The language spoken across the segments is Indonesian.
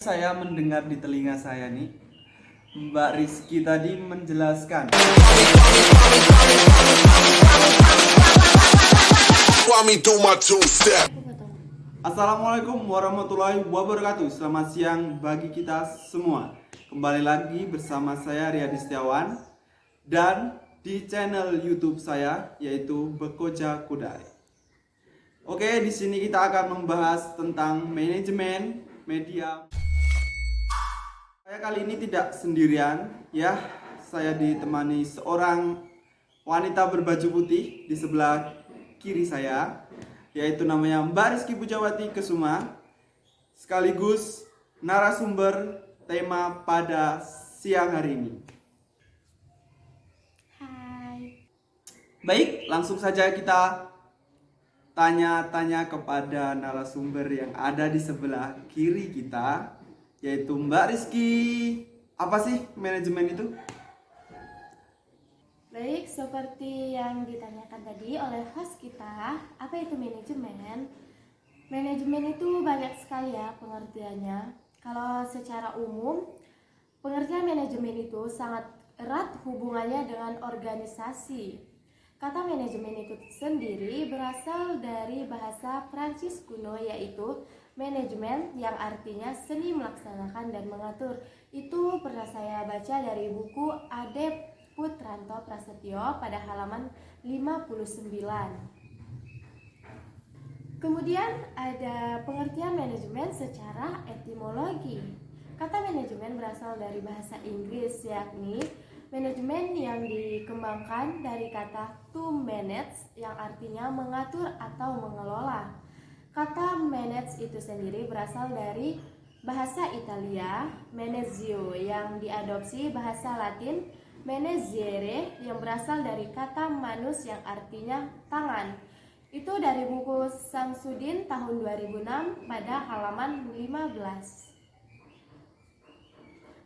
Saya mendengar di telinga saya nih, Mbak Rizky tadi menjelaskan. Assalamualaikum warahmatullahi wabarakatuh. Selamat siang bagi kita semua. Kembali lagi bersama saya Riyadi Setiawan dan di channel YouTube saya yaitu Bekoja Kudai. Oke, di sini kita akan membahas tentang manajemen media. Saya kali ini tidak sendirian ya. Saya ditemani seorang wanita berbaju putih di sebelah kiri saya, yaitu namanya Mbak Rizky Pujawati Kesuma, sekaligus narasumber tema pada siang hari ini. Hai. Baik, langsung saja kita tanya-tanya kepada narasumber yang ada di sebelah kiri kita, yaitu Mbak Rizky. Apa sih manajemen itu? Baik, seperti yang ditanyakan tadi oleh host kita, apa itu manajemen? Manajemen itu banyak sekali ya pengertiannya. Kalau secara umum, pengertian manajemen itu sangat erat hubungannya dengan organisasi. Kata manajemen itu sendiri berasal dari bahasa Prancis kuno, yaitu manajemen, yang artinya seni melaksanakan dan mengatur. Itu pernah saya baca dari buku Ade Putranto Prasetyo pada halaman 59. Kemudian ada pengertian manajemen secara etimologi. Kata manajemen berasal dari bahasa Inggris, yakni manajemen yang dikembangkan dari kata to manage yang artinya mengatur atau mengelola. Kata manage itu sendiri berasal dari bahasa Italia manegio yang diadopsi bahasa Latin manegere yang berasal dari kata manus yang artinya tangan. Itu dari buku Samsudin tahun 2006 pada halaman 15.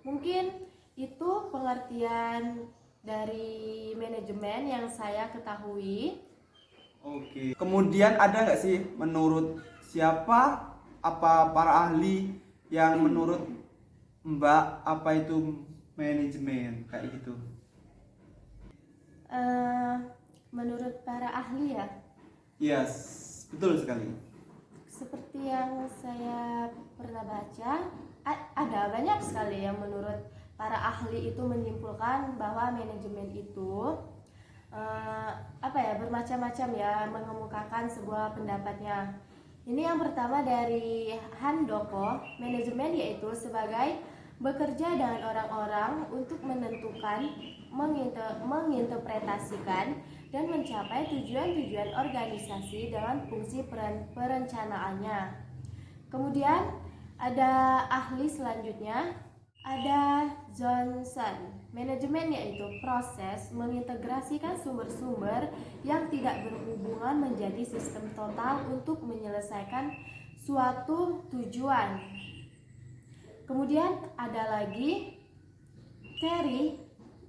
Mungkin itu pengertian dari manajemen yang saya ketahui. Oke. Kemudian ada nggak sih menurut siapa, apa para ahli yang menurut Mbak apa itu manajemen kayak gitu? Menurut para ahli ya, Yes, betul sekali. seperti yang saya pernah baca, ada banyak sekali yang menurut para ahli itu menyimpulkan bahwa manajemen itu bermacam-macam ya, mengemukakan sebuah pendapatnya. Ini yang pertama dari Handoko, manajemen yaitu sebagai bekerja dengan orang-orang untuk menentukan, menginterpretasikan dan mencapai tujuan-tujuan organisasi dengan fungsi perencanaannya. Kemudian ada ahli selanjutnya, ada Johnson. Manajemen yaitu proses mengintegrasikan sumber-sumber yang tidak berhubungan menjadi sistem total untuk menyelesaikan suatu tujuan. Kemudian ada lagi Terry,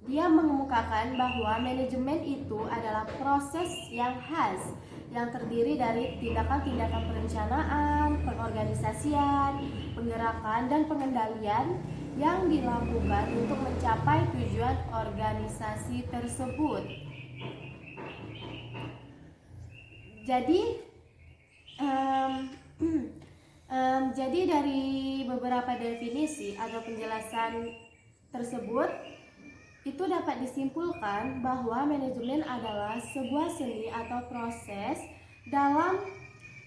dia mengemukakan bahwa manajemen itu adalah proses yang khas yang terdiri dari tindakan-tindakan perencanaan, pengorganisasian, penggerakan, dan pengendalian yang dilakukan untuk mencapai tujuan organisasi tersebut. Jadi jadi dari beberapa definisi atau penjelasan tersebut, itu dapat disimpulkan bahwa manajemen adalah sebuah seni atau proses dalam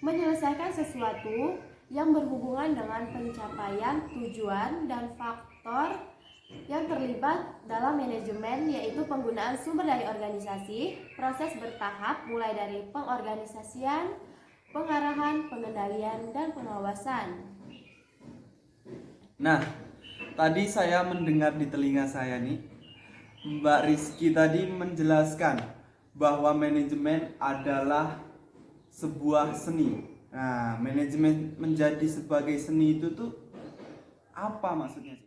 menyelesaikan sesuatu yang berhubungan dengan pencapaian tujuan dan faktor yang terlibat dalam manajemen, yaitu penggunaan sumber dari organisasi, proses bertahap mulai dari pengorganisasian, pengarahan, pengendalian, dan pengawasan. Nah, tadi saya mendengar di telinga saya nih, Mbak Rizky tadi menjelaskan bahwa manajemen adalah sebuah seni. Nah, manajemen menjadi sebagai seni itu tuh apa maksudnya sih?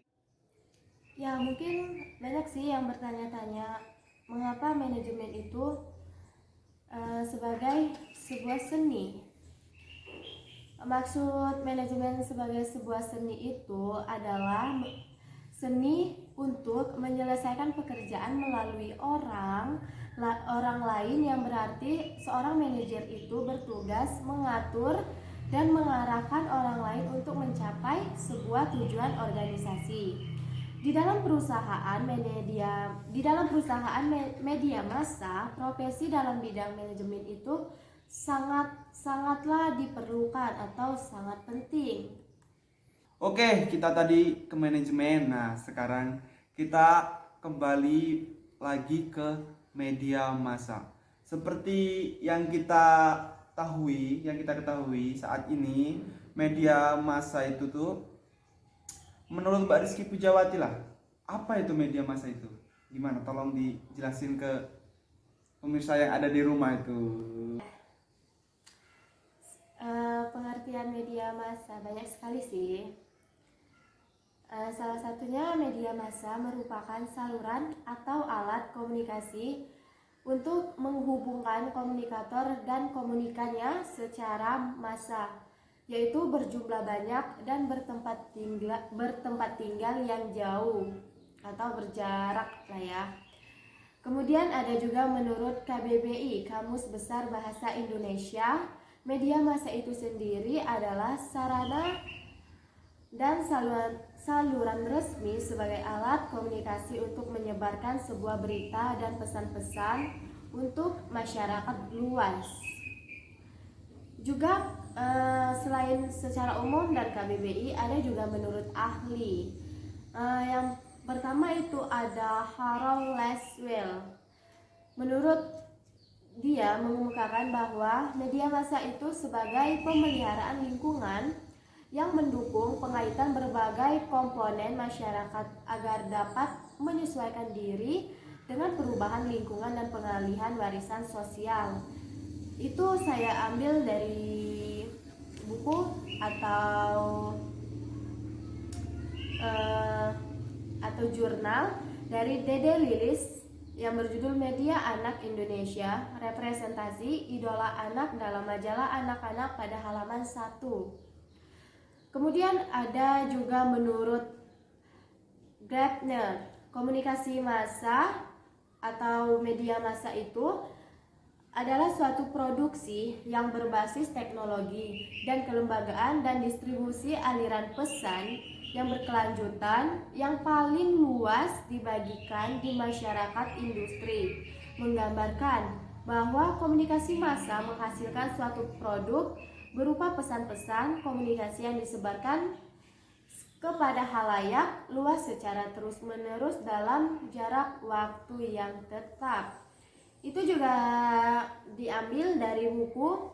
Ya, mungkin banyak sih yang bertanya-tanya mengapa manajemen itu sebagai sebuah seni. Maksud manajemen sebagai sebuah seni itu adalah seni untuk menyelesaikan pekerjaan melalui orang lain, yang berarti seorang manajer itu bertugas mengatur dan mengarahkan orang lain untuk mencapai sebuah tujuan organisasi. Di dalam perusahaan media massa, profesi dalam bidang manajemen itu sangatlah diperlukan atau sangat penting. Oke, kita tadi ke manajemen. Nah, sekarang kita kembali lagi ke media massa. Seperti yang kita ketahui saat ini, media massa itu tuh menurut Mbak Rizky Pujawati lah, apa itu media massa itu? Gimana? Tolong dijelasin ke pemirsa yang ada di rumah itu. Pengertian media massa banyak sekali sih. Salah satunya, media massa merupakan saluran atau alat komunikasi untuk menghubungkan komunikator dan komunikannya secara massa, yaitu berjumlah banyak dan bertempat tinggal yang jauh atau berjarak lah ya. Kemudian ada juga menurut KBBI, Kamus Besar Bahasa Indonesia, media massa itu sendiri adalah sarana dan saluran resmi sebagai alat komunikasi untuk menyebarkan sebuah berita dan pesan-pesan untuk masyarakat luas. Juga selain secara umum dan KBBI, ada juga menurut ahli. Yang pertama itu ada Harold Laswell. Menurut dia mengemukakan bahwa media massa itu sebagai pemeliharaan lingkungan yang mendukung pengaitan berbagai komponen masyarakat agar dapat menyesuaikan diri dengan perubahan lingkungan dan pengalihan warisan sosial. Itu saya ambil dari buku atau jurnal dari Dede Lilis yang berjudul Media Anak Indonesia, Representasi Idola Anak dalam majalah Anak-anak pada halaman 1. Kemudian ada juga menurut Gardner, komunikasi massa atau media massa itu adalah suatu produksi yang berbasis teknologi dan kelembagaan dan distribusi aliran pesan yang berkelanjutan yang paling luas dibagikan di masyarakat industri, menggambarkan bahwa komunikasi massa menghasilkan suatu produk berupa pesan-pesan komunikasi yang disebarkan kepada halayak luas secara terus-menerus dalam jarak waktu yang tetap. Itu juga diambil dari buku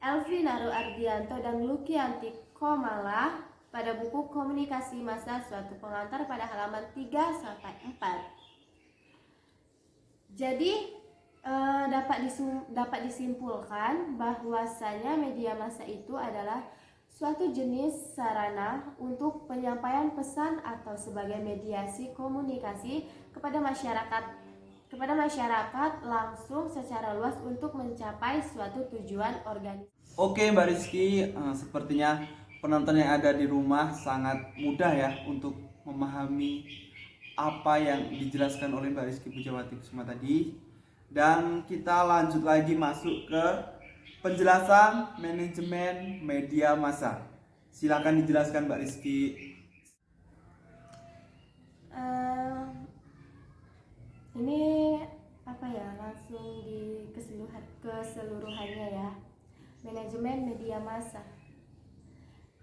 Elvinaro Ardianto dan Lukianti Komala pada buku Komunikasi Massa Suatu Pengantar pada halaman 3-4. Jadi dapat disimpulkan bahwasanya media massa itu adalah suatu jenis sarana untuk penyampaian pesan atau sebagai mediasi komunikasi kepada masyarakat langsung secara luas untuk mencapai suatu tujuan organisasi. Oke Mbak Rizky, sepertinya penonton yang ada di rumah sangat mudah ya untuk memahami apa yang dijelaskan oleh Mbak Rizky Pujawati Kusuma tadi. Dan kita lanjut lagi masuk ke penjelasan manajemen media massa. Silakan dijelaskan Mbak Rizky. Ini langsung di keseluruhannya ya. Manajemen media massa.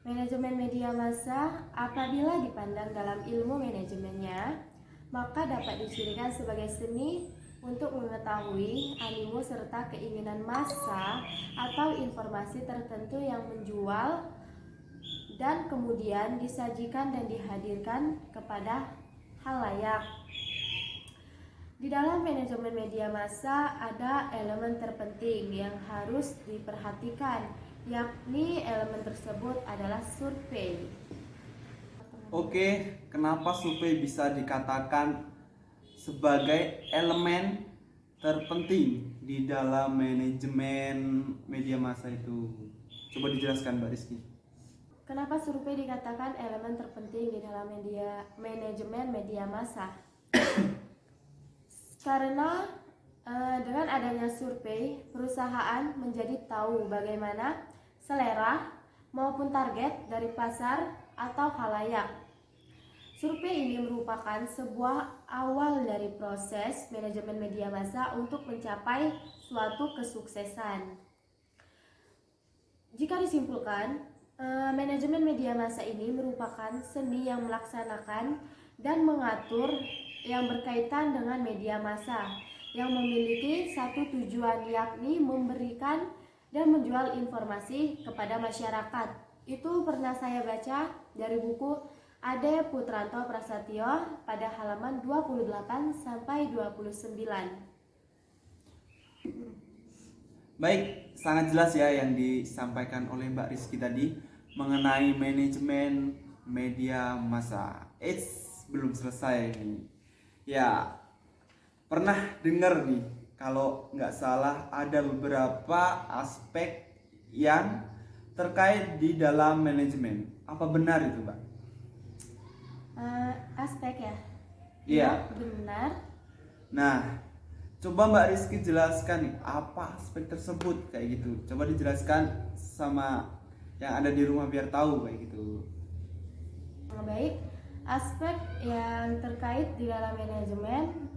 Manajemen media massa apabila dipandang dalam ilmu manajemennya, maka dapat dicirikan sebagai seni untuk mengetahui animo serta keinginan massa atau informasi tertentu yang menjual dan kemudian disajikan dan dihadirkan kepada halayak. Di dalam manajemen media massa ada elemen terpenting yang harus diperhatikan, yakni elemen tersebut adalah survei. Oke, kenapa survei bisa dikatakan sebagai elemen terpenting di dalam manajemen media massa itu? Coba dijelaskan Mbak Rizky. Kenapa survei dikatakan elemen terpenting di dalam manajemen media massa? Karena dengan adanya survei, perusahaan menjadi tahu bagaimana selera maupun target dari pasar atau khalayak. Survei ini merupakan sebuah awal dari proses manajemen media massa untuk mencapai suatu kesuksesan. Jika disimpulkan, manajemen media massa ini merupakan seni yang melaksanakan dan mengatur yang berkaitan dengan media massa yang memiliki satu tujuan, yakni memberikan dan menjual informasi kepada masyarakat. Itu pernah saya baca dari buku Ade Putranto Prasetyo pada halaman 28 sampai 29. Baik, sangat jelas ya yang disampaikan oleh Mbak Rizky tadi mengenai manajemen media massa. Belum selesai nih. Ya, pernah dengar nih kalau nggak salah ada beberapa aspek yang terkait di dalam manajemen. Apa benar itu, Mbak? Aspek ya? Iya. Benar. Nah, coba Mbak Rizky jelaskan nih apa aspek tersebut kayak gitu. Coba dijelaskan sama yang ada di rumah biar tahu kayak gitu. Baik, aspek yang terkait di dalam manajemen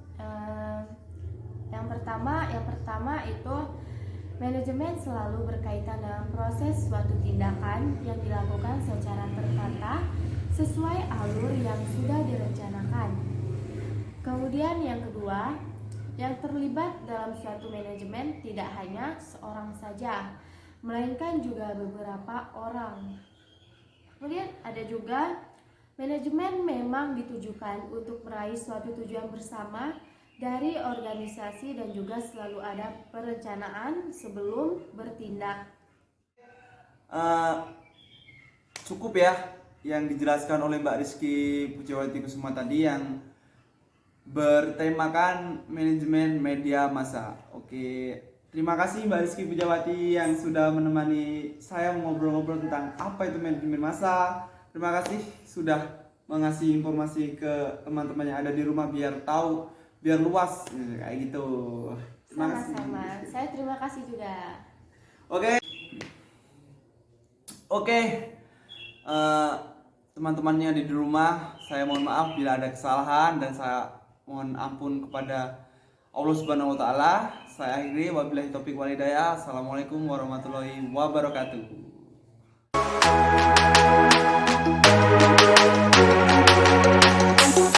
yang pertama itu manajemen selalu berkaitan dengan proses suatu tindakan yang dilakukan secara tertata sesuai alur yang sudah direncanakan. Kemudian yang kedua, yang terlibat dalam suatu manajemen tidak hanya seorang saja, melainkan juga beberapa orang. Kemudian ada juga manajemen memang ditujukan untuk meraih suatu tujuan bersama dari organisasi dan juga selalu ada perencanaan sebelum bertindak. Cukup ya yang dijelaskan oleh Mbak Rizky Pujiawati Kusuma tadi yang bertemakan manajemen media massa. Oke, terima kasih Mbak Rizky Pujiawati yang sudah menemani saya ngobrol-ngobrol tentang apa itu manajemen massa. Terima kasih sudah mengasih informasi ke teman-teman yang ada di rumah biar tahu, biar luas kayak gitu. Terima kasih. Sama-sama, saya terima kasih juga. Oke. Teman-temannya di rumah, saya mohon maaf bila ada kesalahan dan saya mohon ampun kepada Allah Subhanahu wa taala. Saya akhiri, wabillahi taufik wal hidayah. Assalamualaikum warahmatullahi wabarakatuh.